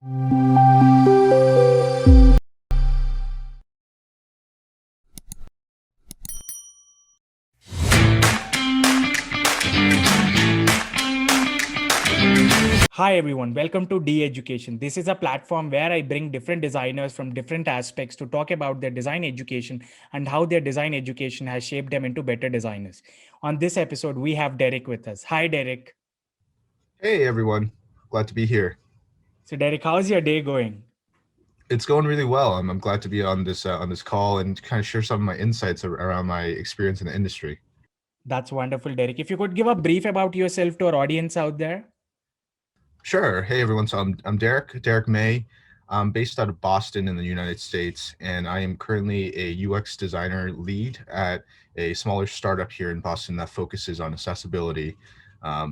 Hi everyone, welcome to D-Education. This is a platform where I bring different designers from different aspects to talk about their design education and how their design education has shaped them into better designers. On this episode, we have Derek with us. Hi Derek. Hey everyone, glad to be here. So Derek, how's your day going? It's going really well. I'm glad to be on this call and kind of share some of my insights around my experience in the industry. That's wonderful, Derek. If you could give a brief about yourself to our audience out there. Sure. Hey everyone. So I'm Derek Mei. I'm based out of Boston in the United States, and I am currently a UX designer lead at a smaller startup here in Boston that focuses on accessibility.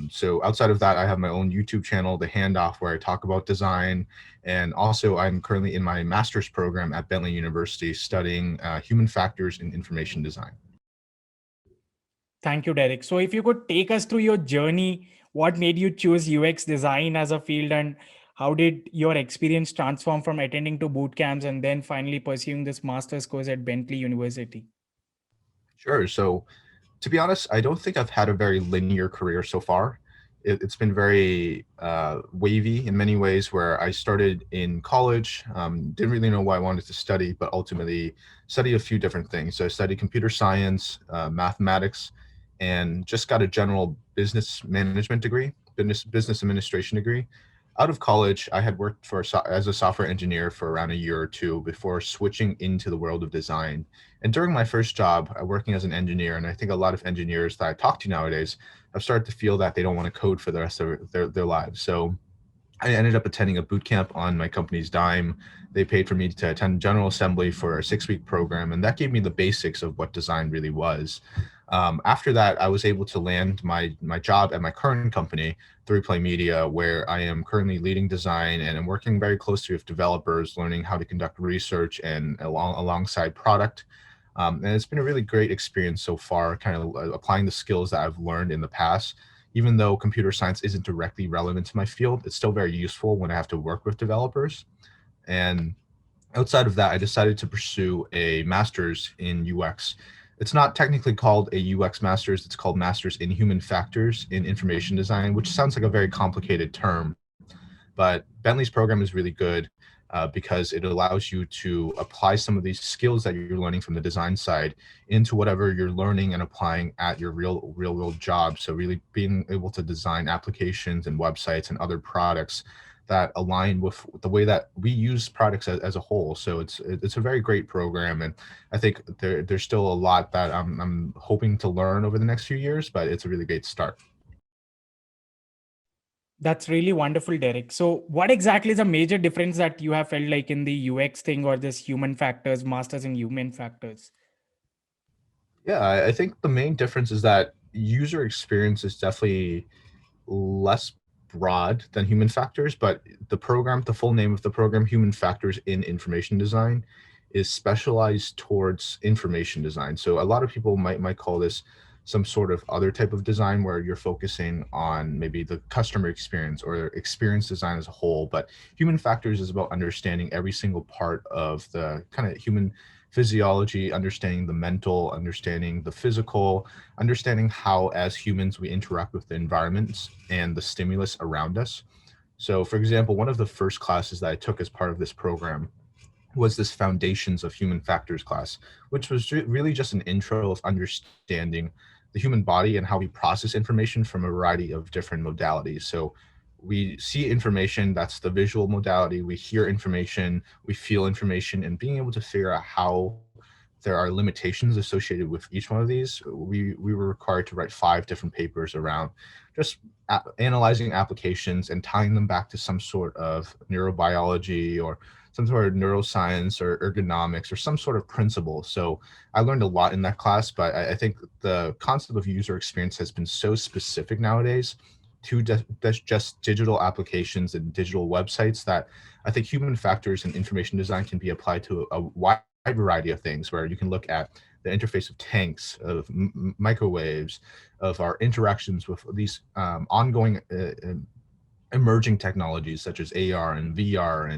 So outside of that, I have my own YouTube channel, The Handoff, where I talk about design, and also I'm currently in my master's program at Bentley University studying human factors in information design. Thank you, Derek. So if you could take us through your journey, what made you choose UX design as a field, and how did your experience transform from attending to boot camps and then finally pursuing this master's course at Bentley University? Sure. So to be honest, I don't think I've had a very linear career so far. It's been very wavy in many ways, where I started in college, didn't really know what I wanted to study, but ultimately studied a few different things. So I studied computer science, mathematics, and just got a general business management degree, business administration degree. Out of college, I had worked as a software engineer for around a year or two before switching into the world of design. And during my first job, working as an engineer, and I think a lot of engineers that I talk to nowadays have started to feel that they don't want to code for the rest of their lives. So I ended up attending a boot camp on my company's dime. They paid for me to attend General Assembly for a 6-week program, and that gave me the basics of what design really was. After that, I was able to land my job at my current company, 3Play Media, where I am currently leading design, and I'm working very closely with developers, learning how to conduct research and alongside product. And it's been a really great experience so far, kind of applying the skills that I've learned in the past. Even though computer science isn't directly relevant to my field, it's still very useful when I have to work with developers. And outside of that, I decided to pursue a master's in UX. It's not technically called a UX master's, it's called Master's in Human Factors in Information Design, which sounds like a very complicated term. But Bentley's program is really good because it allows you to apply some of these skills that you're learning from the design side into whatever you're learning and applying at your real world job. So really being able to design applications and websites and other products that align with the way that we use products as a whole. So it's a very great program, and I think there's still a lot that I'm hoping to learn over the next few years, but it's a really great start. That's really wonderful, Derek. So, what exactly is a major difference that you have felt like in the UX thing or this human factors, masters in human factors? Yeah, I think the main difference is that user experience is definitely less broad than human factors, but the full name of the program, Human Factors in Information Design, is specialized towards information design. So a lot of people might call this some sort of other type of design where you're focusing on maybe the customer experience or experience design as a whole. But human factors is about understanding every single part of the kind of human physiology, understanding the mental, understanding the physical, understanding how as humans we interact with the environments and the stimulus around us. So for example, one of the first classes that I took as part of this program was this Foundations of Human Factors class, which was really just an intro of understanding the human body and how we process information from a variety of different modalities. So we see information, that's the visual modality, we hear information, we feel information, and being able to figure out how there are limitations associated with each one of these. We were required to write 5 different papers around just analyzing applications and tying them back to some sort of neurobiology or some sort of neuroscience or ergonomics or some sort of principle. So I learned a lot in that class, but I think the concept of user experience has been so specific nowadays to just digital applications and digital websites that I think human factors and information design can be applied to a wide variety of things, where you can look at the interface of tanks, of microwaves, of our interactions with these ongoing emerging technologies such as AR and VR,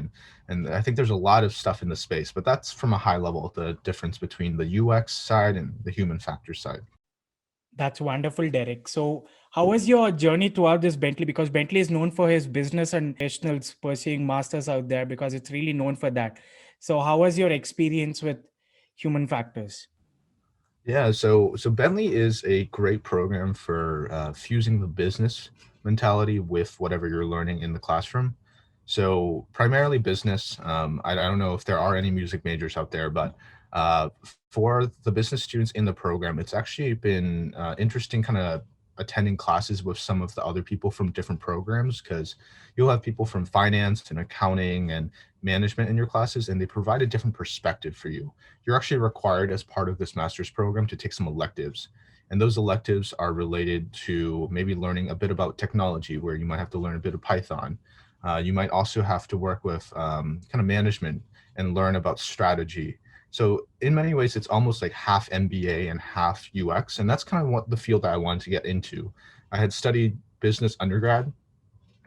and I think there's a lot of stuff in the space, but that's from a high level, the difference between the UX side and the human factor side. That's wonderful, Derek. So, how was your journey throughout this Bentley? Because Bentley is known for his business and professionals pursuing masters out there because it's really known for that. So, how was your experience with human factors? Yeah, so Bentley is a great program for fusing the business mentality with whatever you're learning in the classroom. So primarily business. I don't know if there are any music majors out there, but for the business students in the program, it's actually been interesting kind of attending classes with some of the other people from different programs, because you'll have people from finance and accounting and management in your classes, and they provide a different perspective for you. You're actually required as part of this master's program to take some electives. And those electives are related to maybe learning a bit about technology, where you might have to learn a bit of Python. You might also have to work with kind of management and learn about strategy. So in many ways, it's almost like half MBA and half UX. And that's kind of what the field that I wanted to get into. I had studied business undergrad,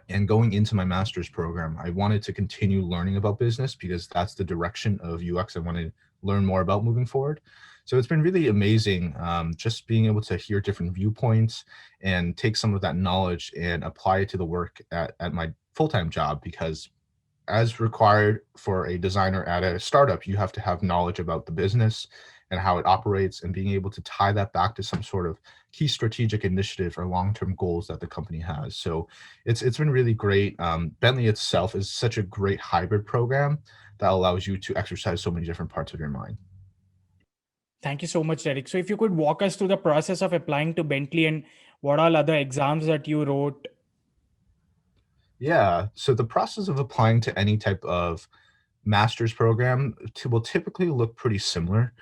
and going into my master's program, I wanted to continue learning about business because that's the direction of UX I want to learn more about moving forward. So it's been really amazing, just being able to hear different viewpoints and take some of that knowledge and apply it to the work at my full-time job, because as required for a designer at a startup, you have to have knowledge about the business and how it operates, and being able to tie that back to some sort of key strategic initiative or long-term goals that the company has. So it's been really great. Bentley itself is such a great hybrid program that allows you to exercise so many different parts of your mind. Thank you so much, Derek. So, if you could walk us through the process of applying to Bentley and what all other exams that you wrote. Yeah, so the process of applying to any type of master's program will typically look pretty similar.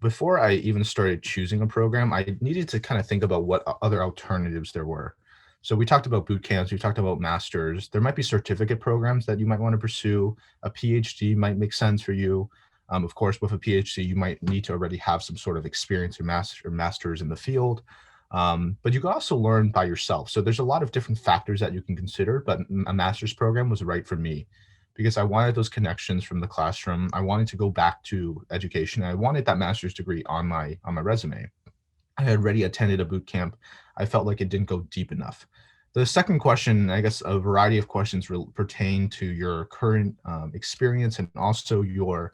Before I even started choosing a program, I needed to kind of think about what other alternatives there were. So we talked about boot camps, we talked about masters. There might be certificate programs that you might want to pursue. A PhD might make sense for you. Of course, with a PhD, you might need to already have some sort of experience or masters in the field. But you can also learn by yourself. So there's a lot of different factors that you can consider, but a master's program was right for me because I wanted those connections from the classroom. I wanted to go back to education. I wanted that master's degree on my resume. I had already attended a boot camp. I felt like it didn't go deep enough. The second question, I guess a variety of questions pertain to your current experience and also your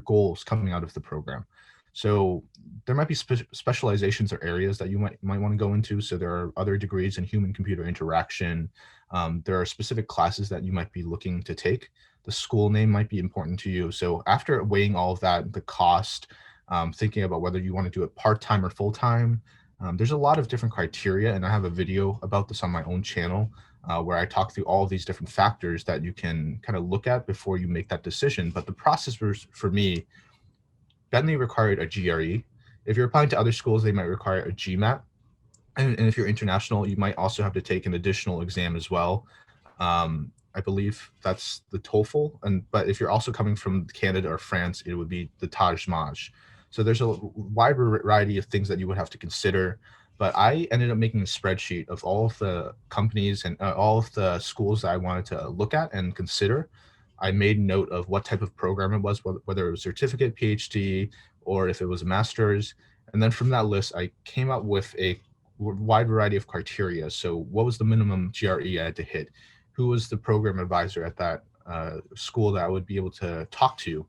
goals coming out of the program. So there might be specializations or areas that you might want to go into. So there are other degrees in human computer interaction. There are specific classes that you might be looking to take. The school name might be important to you. So after weighing all of that, the cost, thinking about whether you want to do it part-time or full-time. There's a lot of different criteria, and I have a video about this on my own channel where I talk through all of these different factors that you can kind of look at before you make that decision. But the process was, for me, Bentley required a GRE. If you're applying to other schools, they might require a GMAT. And if you're international, you might also have to take an additional exam as well. I believe that's the TOEFL, but if you're also coming from Canada or France, it would be the Tejj. So there's a wide variety of things that you would have to consider. But I ended up making a spreadsheet of all of the companies and all of the schools that I wanted to look at and consider. I made note of what type of program it was, whether it was certificate, PhD, or if it was a master's. And then from that list, I came up with a wide variety of criteria. So what was the minimum GRE I had to hit? Who was the program advisor at that school that I would be able to talk to?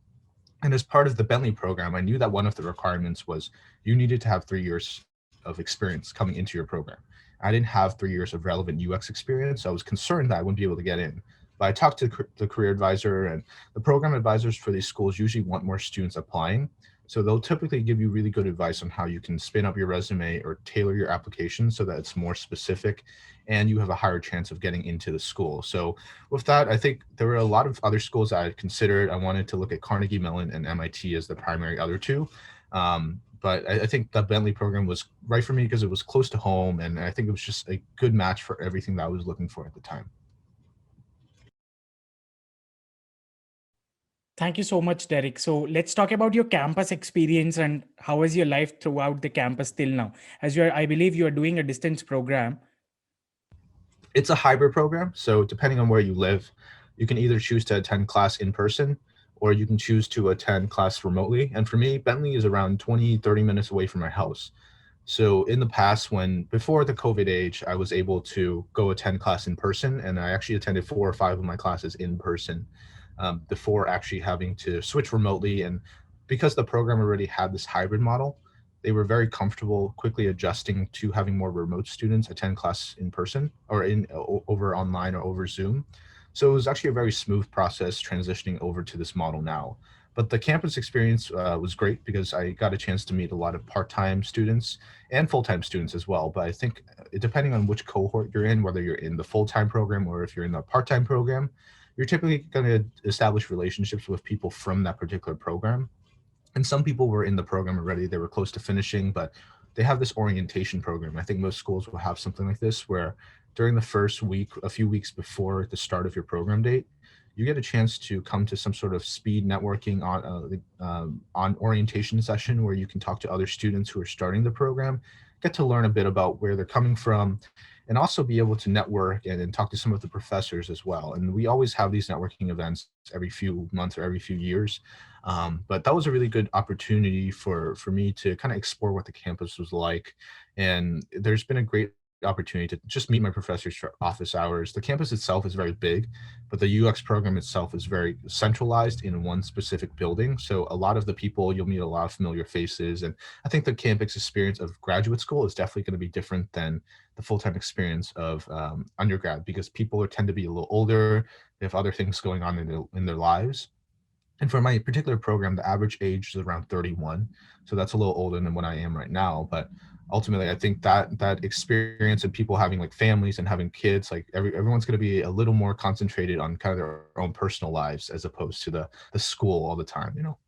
And as part of the Bentley program, I knew that one of the requirements was you needed to have 3 years of experience coming into your program. I didn't have 3 years of relevant UX experience, so I was concerned that I wouldn't be able to get in. But I talked to the career advisor, and the program advisors for these schools usually want more students applying. So they'll typically give you really good advice on how you can spin up your resume or tailor your application so that it's more specific and you have a higher chance of getting into the school. So with that, I think there were a lot of other schools I had considered. I wanted to look at Carnegie Mellon and MIT as the primary other two. But I think the Bentley program was right for me because it was close to home, and I think it was just a good match for everything that I was looking for at the time. Thank you so much, Derek. So let's talk about your campus experience and how is your life throughout the campus till now. As you are, I believe you are doing a distance program. It's a hybrid program. So depending on where you live, you can either choose to attend class in person or you can choose to attend class remotely. And for me, Bentley is around 20, 30 minutes away from my house. So in the past, when before the COVID age, I was able to go attend class in person, and I actually attended 4 or 5 of my classes in person before actually having to switch remotely. And because the program already had this hybrid model, they were very comfortable quickly adjusting to having more remote students attend class in person or over online or over Zoom. So it was actually a very smooth process transitioning over to this model now. But the campus experience was great because I got a chance to meet a lot of part-time students and full-time students as well. But I think depending on which cohort you're in, whether you're in the full-time program or if you're in the part-time program, you're typically going to establish relationships with people from that particular program. And some people were in the program already, they were close to finishing, but they have this orientation program. I think most schools will have something like this where during the first week, a few weeks before the start of your program date, you get a chance to come to some sort of speed networking on orientation session where you can talk to other students who are starting the program, get to learn a bit about where they're coming from, and also be able to network and talk to some of the professors as well. And we always have these networking events every few months or every few years. But that was a really good opportunity for me to kind of explore what the campus was like. And there's been a great opportunity to just meet my professors for office hours. The campus itself is very big, but the UX program itself is very centralized in one specific building. So a lot of the people, you'll meet a lot of familiar faces. And I think the campus experience of graduate school is definitely going to be different than the full-time experience of undergrad, because people tend to be a little older. They have other things going on in their lives. And for my particular program, the average age is around 31. So that's a little older than what I am right now. But ultimately, I think that experience of people having like families and having kids, like everyone's going to be a little more concentrated on kind of their own personal lives as opposed to the school all the time, you know?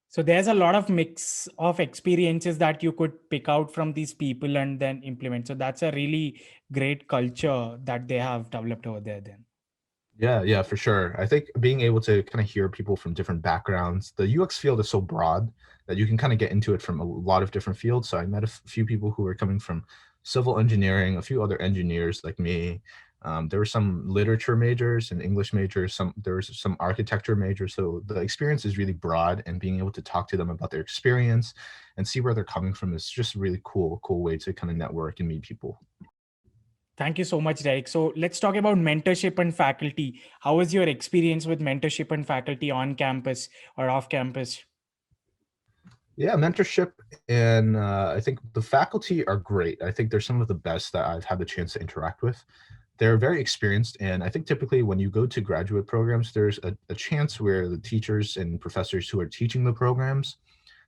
So there's a lot of mix of experiences that you could pick out from these people and then implement. So that's a really great culture that they have developed over there then. Yeah, yeah, for sure. I think being able to kind of hear people from different backgrounds, the UX field is so broad that you can kind of get into it from a lot of different fields. So I met a few people who were coming from civil engineering, a few other engineers like me. There were some literature majors and English majors. There was some architecture majors. So the experience is really broad, and being able to talk to them about their experience and see where they're coming from is just a really cool way to kind of network and meet people. Thank you so much, Derek. So let's talk about mentorship and faculty. How was your experience with mentorship and faculty on campus or off campus? Yeah, mentorship and I think the faculty are great. I think they're some of the best that I've had the chance to interact with. They're very experienced, and I think typically when you go to graduate programs, there's a chance where the teachers and professors who are teaching the programs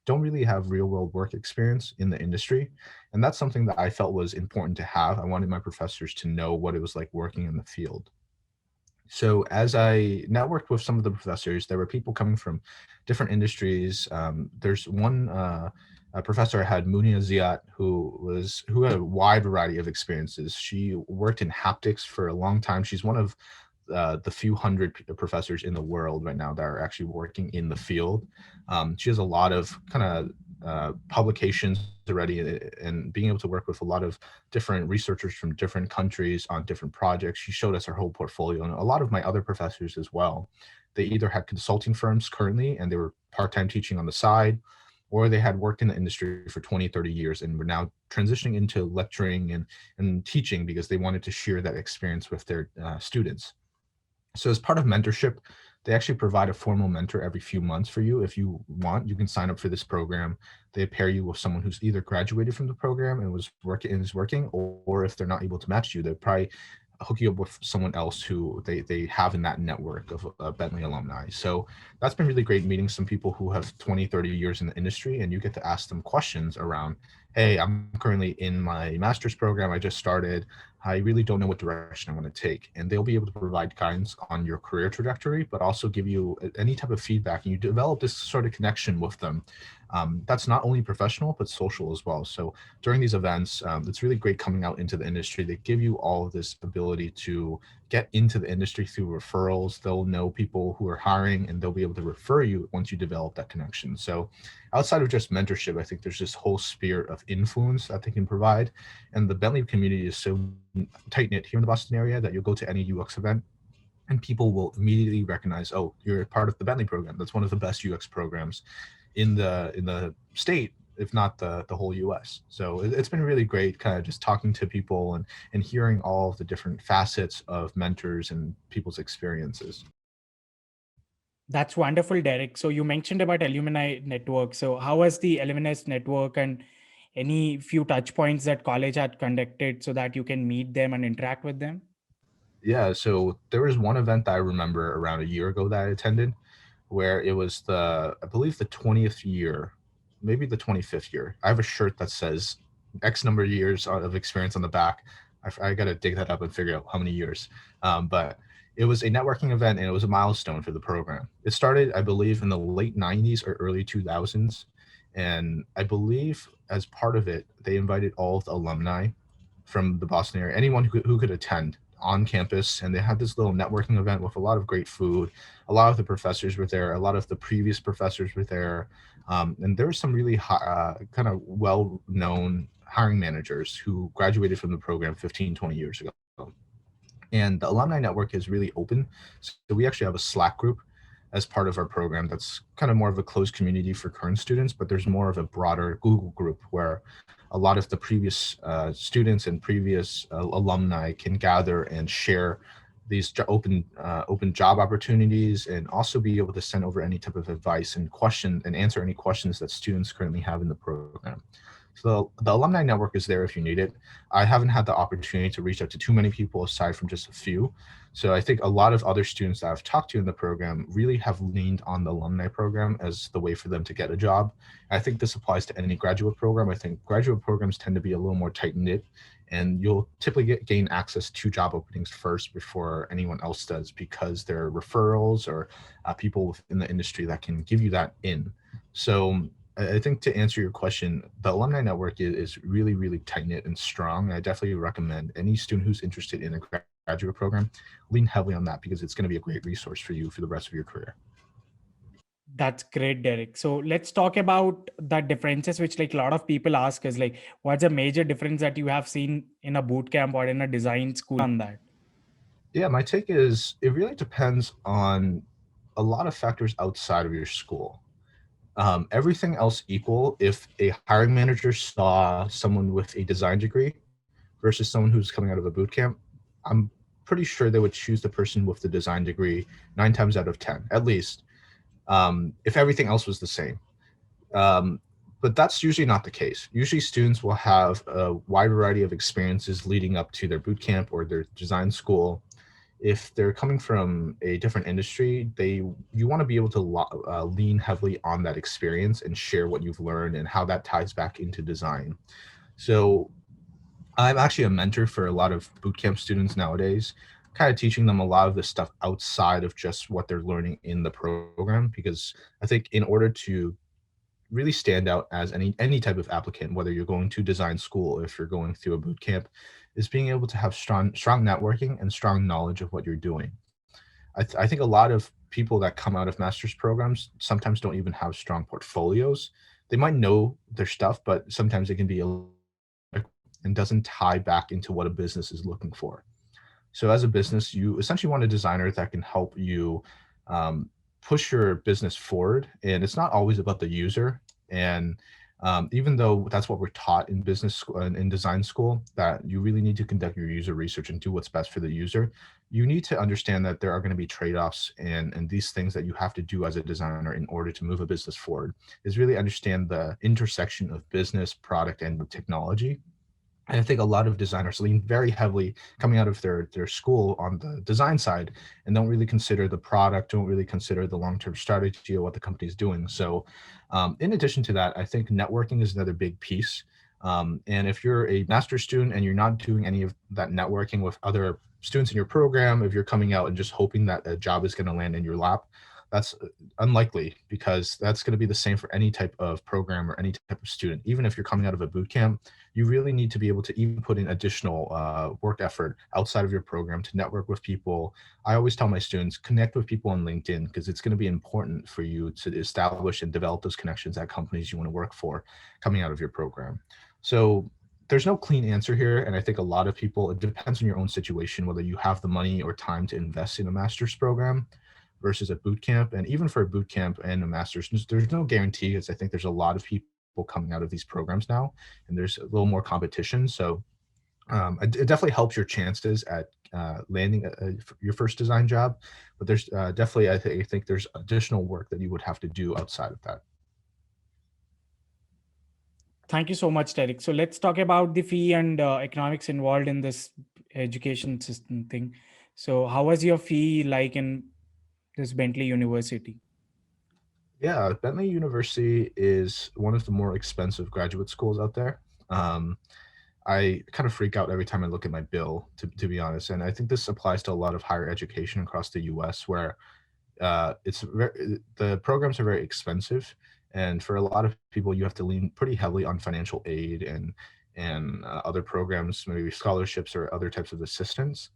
don't really have real world work experience in the industry. And that's something that I felt was important to have. I wanted my professors to know what it was like working in the field. So as I networked with some of the professors, there were people coming from different industries. There's one a professor I had, Munia Ziat, who had a wide variety of experiences. She worked in haptics for a long time. She's one of the few hundred professors in the world right now that are actually working in the field. She has a lot of kind of publications already, and being able to work with a lot of different researchers from different countries on different projects. She showed us her whole portfolio, and a lot of my other professors as well. They either had consulting firms currently and they were part-time teaching on the side, or they had worked in the industry for 20, 30 years and were now transitioning into lecturing and teaching because they wanted to share that experience with their students. So as part of mentorship, they actually provide a formal mentor every few months for you. If you want, you can sign up for this program. They pair you with someone who's either graduated from the program and is working, or if they're not able to match you, they'll probably hook you up with someone else who they have in that network of Bentley alumni. So that's been really great, meeting some people who have 20, 30 years in the industry, and you get to ask them questions around, hey, I'm currently in my master's program. I just started. I really don't know what direction I want to take. And they'll be able to provide guidance on your career trajectory, but also give you any type of feedback. And you develop this sort of connection with them. That's not only professional, but social as well. So during these events, it's really great coming out into the industry. They give you all of this ability to get into the industry through referrals. They'll know people who are hiring and they'll be able to refer you once you develop that connection. So outside of just mentorship, I think there's this whole sphere of influence that they can provide. And the Bentley community is so tight knit here in the Boston area that you'll go to any UX event and people will immediately recognize, oh, you're part of the Bentley program. That's one of the best UX programs in the state, if not the whole US. So it's been really great kind of just talking to people and hearing all of the different facets of mentors and people's experiences. That's wonderful, Derek. So you mentioned about Alumni Network. So how was the Alumni Network, and any few touch points that college had conducted so that you can meet them and interact with them? Yeah, so there was one event that I remember around a year ago that I attended where it was I believe the 20th year, maybe the 25th year. I have a shirt that says X number of years of experience on the back. I got to dig that up and figure out how many years. But it was a networking event and it was a milestone for the program. It started, I believe, in the late 90s or early 2000s. And I believe as part of it, they invited all of the alumni from the Boston area, anyone who could attend on campus. And they had this little networking event with a lot of great food. A lot of the professors were there. A lot of the previous professors were there. And there were some really kind of well-known hiring managers who graduated from the program 15, 20 years ago. And the Alumni Network is really open. So we actually have a Slack group as part of our program that's kind of more of a closed community for current students, but there's more of a broader Google group where a lot of the previous students and previous alumni can gather and share these open job opportunities, and also be able to send over any type of advice and answer any questions that students currently have in the program. So the Alumni Network is there if you need it. I haven't had the opportunity to reach out to too many people aside from just a few. So I think a lot of other students that I've talked to in the program really have leaned on the alumni program as the way for them to get a job. I think this applies to any graduate program. I think graduate programs tend to be a little more tight knit, and you'll typically gain access to job openings first before anyone else does, because there are referrals or people within the industry that can give you that in. So I think to answer your question, the Alumni Network is really, really tight knit and strong. I definitely recommend any student who's interested in a graduate program lean heavily on that, because it's going to be a great resource for you for the rest of your career. That's great, Derek. So let's talk about the differences, which like a lot of people ask is like, what's a major difference that you have seen in a boot camp or in a design school on that? Yeah, my take is it really depends on a lot of factors outside of your school. Everything else equal, if a hiring manager saw someone with a design degree versus someone who's coming out of a boot camp, I'm pretty sure they would choose the person with the design degree 9 times out of 10, at least, if everything else was the same. But that's usually not the case. Usually students will have a wide variety of experiences leading up to their boot camp or their design school. If they're coming from a different industry, you want to be able to lean heavily on that experience and share what you've learned and how that ties back into design. So I'm actually a mentor for a lot of bootcamp students nowadays, kind of teaching them a lot of this stuff outside of just what they're learning in the program, because I think in order to really stand out as any type of applicant, whether you're going to design school or if you're going through a boot camp, is being able to have strong networking and strong knowledge of what you're doing. I think a lot of people that come out of master's programs sometimes don't even have strong portfolios. They might know their stuff, but sometimes it can be and doesn't tie back into what a business is looking for. So as a business, you essentially want a designer that can help you push your business forward. And it's not always about the user. And even though that's what we're taught in business school and in design school, that you really need to conduct your user research and do what's best for the user, you need to understand that there are going to be trade-offs and these things that you have to do as a designer in order to move a business forward, is really understand the intersection of business, product, and technology. And I think a lot of designers lean very heavily coming out of their school on the design side and don't really consider the product, don't really consider the long-term strategy of what the company is doing. So in addition to that, I think networking is another big piece. And if you're a master's student and you're not doing any of that networking with other students in your program, if you're coming out and just hoping that a job is going to land in your lap, That's unlikely, because that's going to be the same for any type of program or any type of student. Even if you're coming out of a boot camp, you really need to be able to even put in additional work effort outside of your program to network with people. I always tell my students, connect with people on LinkedIn, because it's going to be important for you to establish and develop those connections at companies you want to work for coming out of your program. So there's no clean answer here. And I think a lot of people, it depends on your own situation, whether you have the money or time to invest in a master's program versus a boot camp. And even for a boot camp and a master's, there's no guarantee, because I think there's a lot of people coming out of these programs now, and there's a little more competition. So it definitely helps your chances at landing your first design job. But there's definitely, I think there's additional work that you would have to do outside of that. Thank you so much, Derek. So let's talk about the fee and economics involved in this education system thing. So how was your fee like in this Bentley University? Yeah, Bentley University is one of the more expensive graduate schools out there. Um, I kind of freak out every time I look at my bill, to be honest. And I think this applies to a lot of higher education across the US, where the programs are very expensive. And for a lot of people, you have to lean pretty heavily on financial aid and other programs, maybe scholarships or other types of assistance.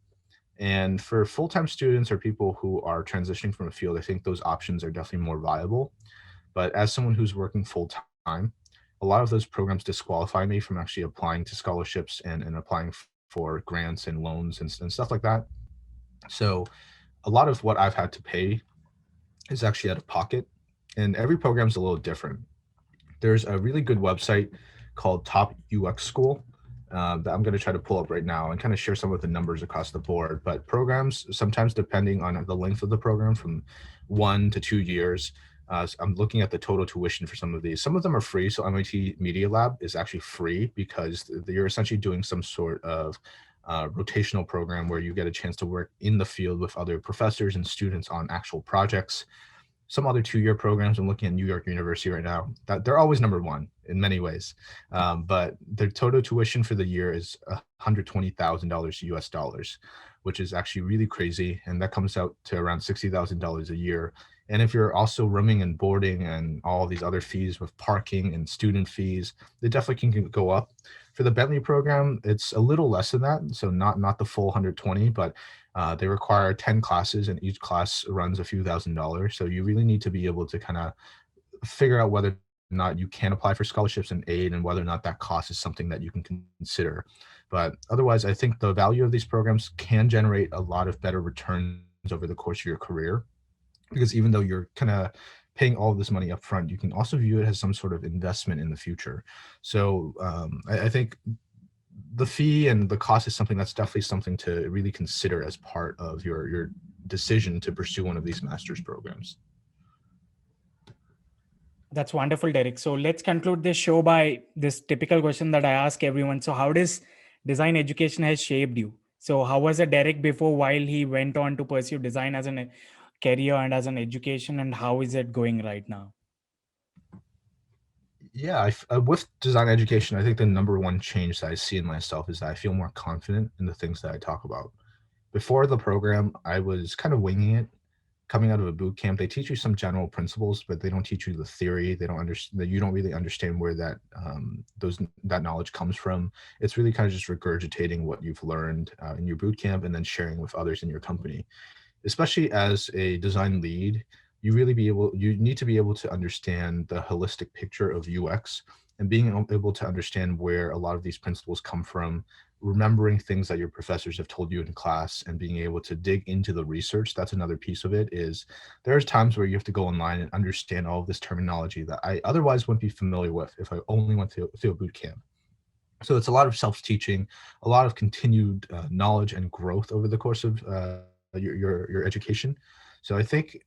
And for full-time students or people who are transitioning from a field, I think those options are definitely more viable. But as someone who's working full-time, a lot of those programs disqualify me from actually applying to scholarships and applying for grants and loans and stuff like that. So a lot of what I've had to pay is actually out of pocket, and every program is a little different. There's a really good website called Top UX School that I'm going to try to pull up right now and kind of share some of the numbers across the board. But programs, sometimes depending on the length of the program, from 1 to 2 years. I'm looking at the total tuition for some of these. Some of them are free. So MIT Media Lab is actually free, because you're essentially doing some sort of rotational program where you get a chance to work in the field with other professors and students on actual projects. Some other 2-year programs, I'm looking at New York University right now, that they're always number one in many ways. But their total tuition for the year is $120,000 US dollars, which is actually really crazy. And that comes out to around $60,000 a year. And if you're also rooming and boarding and all these other fees with parking and student fees, they definitely can go up. For the Bentley program, it's a little less than that. So not the full 120, but they require 10 classes, and each class runs a few $1,000s. So you really need to be able to kind of figure out whether or not you can apply for scholarships and aid, and whether or not that cost is something that you can consider. But otherwise, I think the value of these programs can generate a lot of better returns over the course of your career, because even though you're kind of paying all of this money up front, you can also view it as some sort of investment in the future. So I think the fee and the cost is something that's definitely something to really consider as part of your decision to pursue one of these master's programs. That's wonderful, Derek. So let's conclude this show by this typical question that I ask everyone. So how does design education has shaped you? So how was a Derek before, while he went on to pursue design as a career and as an education, and how is it going right now? Yeah, with design education, I think the number one change that I see in myself is that I feel more confident in the things that I talk about. Before the program, I was kind of winging it. Coming out of a boot camp, they teach you some general principles, but they don't teach you the theory. They don't understand that. You don't really understand where that knowledge comes from. It's really kind of just regurgitating what you've learned in your boot camp, and then sharing with others in your company. Especially as a design lead, you need to be able to understand the holistic picture of UX, and being able to understand where a lot of these principles come from, remembering things that your professors have told you in class, and being able to dig into the research. That's another piece of it. Is there's times where you have to go online and understand all of this terminology that I otherwise wouldn't be familiar with if I only went through a boot camp. So it's a lot of self-teaching, a lot of continued knowledge and growth over the course of your education. So I think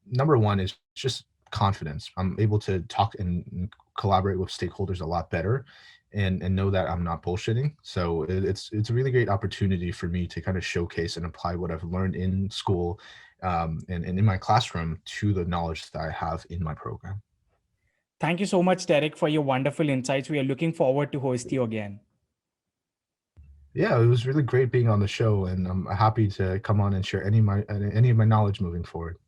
number one is just confidence. I'm able to talk and collaborate with stakeholders a lot better, and know that I'm not bullshitting. So it's a really great opportunity for me to kind of showcase and apply what I've learned in school and in my classroom to the knowledge that I have in my program. Thank you so much, Derek, for your wonderful insights. We are looking forward to host you again. Yeah, it was really great being on the show, and I'm happy to come on and share any of my knowledge moving forward.